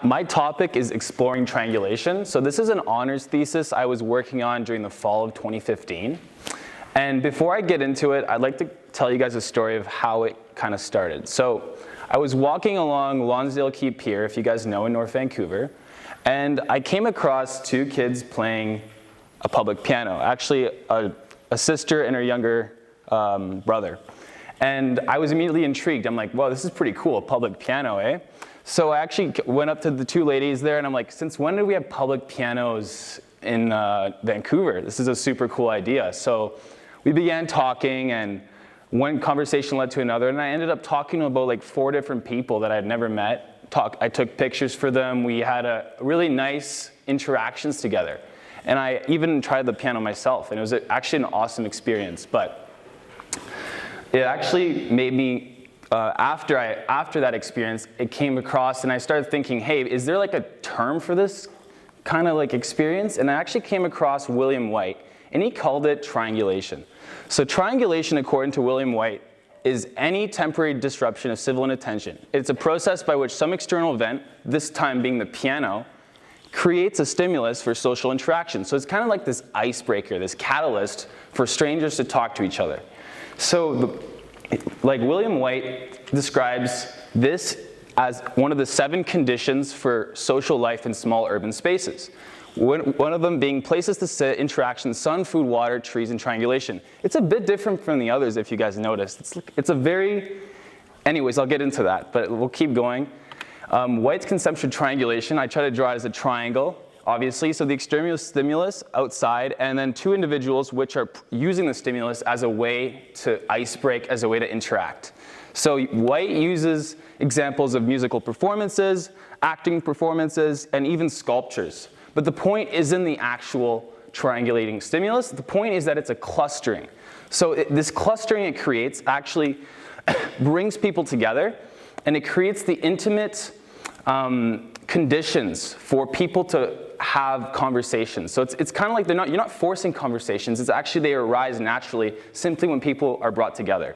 My topic is exploring triangulation. So this is an honors thesis I was working on during the fall of 2015. And before I get into it, I'd like to tell you guys a story of how it kind of started. So I was walking along Lonsdale Quay Pier, if you guys know, in North Vancouver, and I came across two kids playing a public piano, actually a sister and her younger brother. And I was immediately intrigued. I'm like, wow, this is pretty cool, a public piano, eh? So I actually went up to the two ladies there and I'm like, since when did we have public pianos in Vancouver? This is a super cool idea. So we began talking and one conversation led to another and I ended up talking about like 4 different people that I'd never met. I took pictures for them. We had a really nice interactions together. And I even tried the piano myself and it was actually an awesome experience. But it actually made me, after that experience, it came across and I started thinking, hey, is there like a term for this kind of like experience? And I actually came across William White and he called it triangulation. So triangulation, according to William White, is any temporary disruption of civil inattention. It's a process by which some external event, this time being the piano, creates a stimulus for social interaction. So it's kind of like this icebreaker, this catalyst for strangers to talk to each other. So like William White describes this as one of the 7 conditions for social life in small urban spaces. One of them being places to sit, interaction, sun, food, water, trees, and triangulation. It's a bit different from the others if you guys noticed. It's a very, anyways, I'll get into that, but we'll keep going. White's conceptual triangulation, I try to draw it as a triangle, obviously. So the external stimulus outside, and then 2 individuals which are using the stimulus as a way to icebreak, as a way to interact. So White uses examples of musical performances, acting performances, and even sculptures. But the point isn't the actual triangulating stimulus. The point is that it's a clustering. So this clustering it creates actually brings people together, and it creates the intimate conditions for people to have conversations. So it's kind of like you're not forcing conversations. It's actually they arise naturally simply when people are brought together.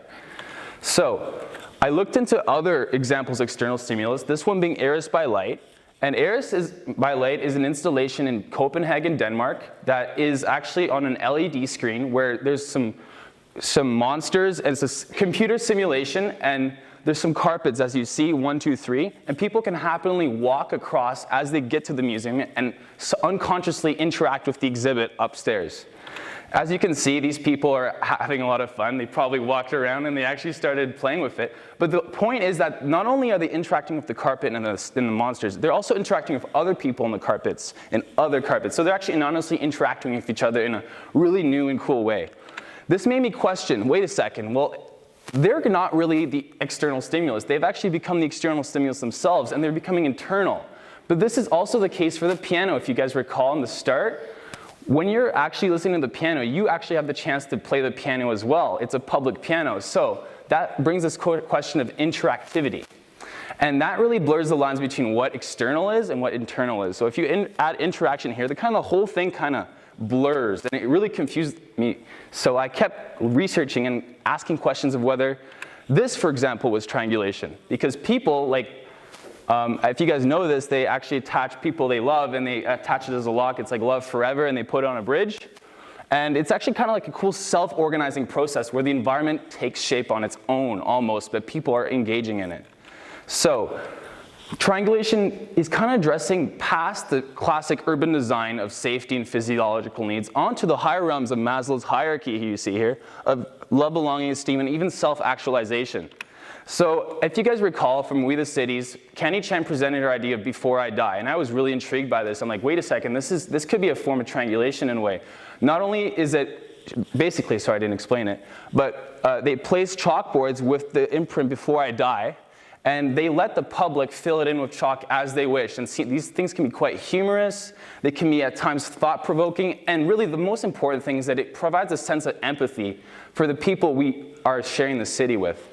So I looked into other examples of external stimulus, this one being Eris by Light. And Eris by Light is an installation in Copenhagen, Denmark that is actually on an LED screen where there's some monsters and it's a computer simulation and there's some carpets, as you see, 1, 2, 3, and people can happily walk across as they get to the museum and unconsciously interact with the exhibit upstairs. As you can see, these people are having a lot of fun. They probably walked around and they actually started playing with it. But the point is that not only are they interacting with the carpet and the monsters, they're also interacting with other people on the carpets and other carpets. So they're actually anonymously interacting with each other in a really new and cool way. This made me question, wait a second, well, they're not really the external stimulus. They've actually become the external stimulus themselves, and they're becoming internal. But this is also the case for the piano. If you guys recall in the start, when you're actually listening to the piano, you actually have the chance to play the piano as well. It's a public piano. So that brings this question of interactivity. And that really blurs the lines between what external is and what internal is. So if you add interaction here, the whole thing kind of blurs, and it really confused me. So I kept researching and asking questions of whether this, for example, was triangulation. Because people, like, if you guys know this, they actually attach people they love and they attach it as a lock. It's like love forever, and they put it on a bridge. And it's actually kind of like a cool self-organizing process where the environment takes shape on its own almost, but people are engaging in it. So triangulation is kind of addressing past the classic urban design of safety and physiological needs onto the higher realms of Maslow's hierarchy you see here of love, belonging, esteem, and even self-actualization. So if you guys recall from We the Cities, Kenny Chen presented her idea of Before I Die, and I was really intrigued by this. I'm like, wait a second, this could be a form of triangulation in a way. Not only is it, basically, sorry I didn't explain it, but they place chalkboards with the imprint Before I Die, and they let the public fill it in with chalk as they wish. And see, these things can be quite humorous, they can be at times thought-provoking, and really the most important thing is that it provides a sense of empathy for the people we are sharing the city with.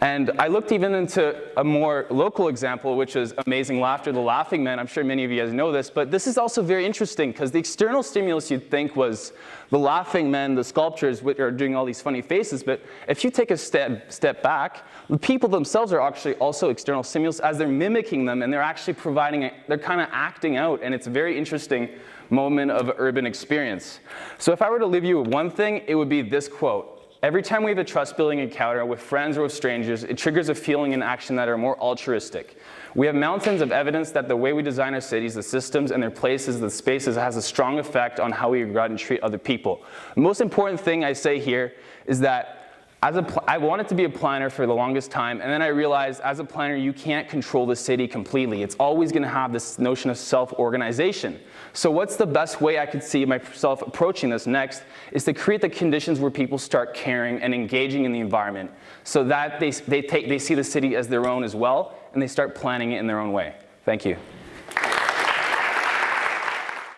And I looked even into a more local example, which is Amazing Laughter, The Laughing Man. I'm sure many of you guys know this, but this is also very interesting because the external stimulus you'd think was the laughing men, the sculptures, which are doing all these funny faces, but if you take a step back, the people themselves are actually also external stimulus as they're mimicking them, and they're actually providing, they're kind of acting out, and it's a very interesting moment of urban experience. So if I were to leave you with one thing, it would be this quote. Every time we have a trust-building encounter with friends or with strangers, it triggers a feeling and action that are more altruistic. We have mountains of evidence that the way we design our cities, the systems and their places, the spaces, has a strong effect on how we regard and treat other people. The most important thing I say here is that I wanted to be a planner for the longest time, and then I realized as a planner you can't control the city completely. It's always going to have this notion of self-organization. So what's the best way I could see myself approaching this next is to create the conditions where people start caring and engaging in the environment so that they see the city as their own as well, and they start planning it in their own way. Thank you.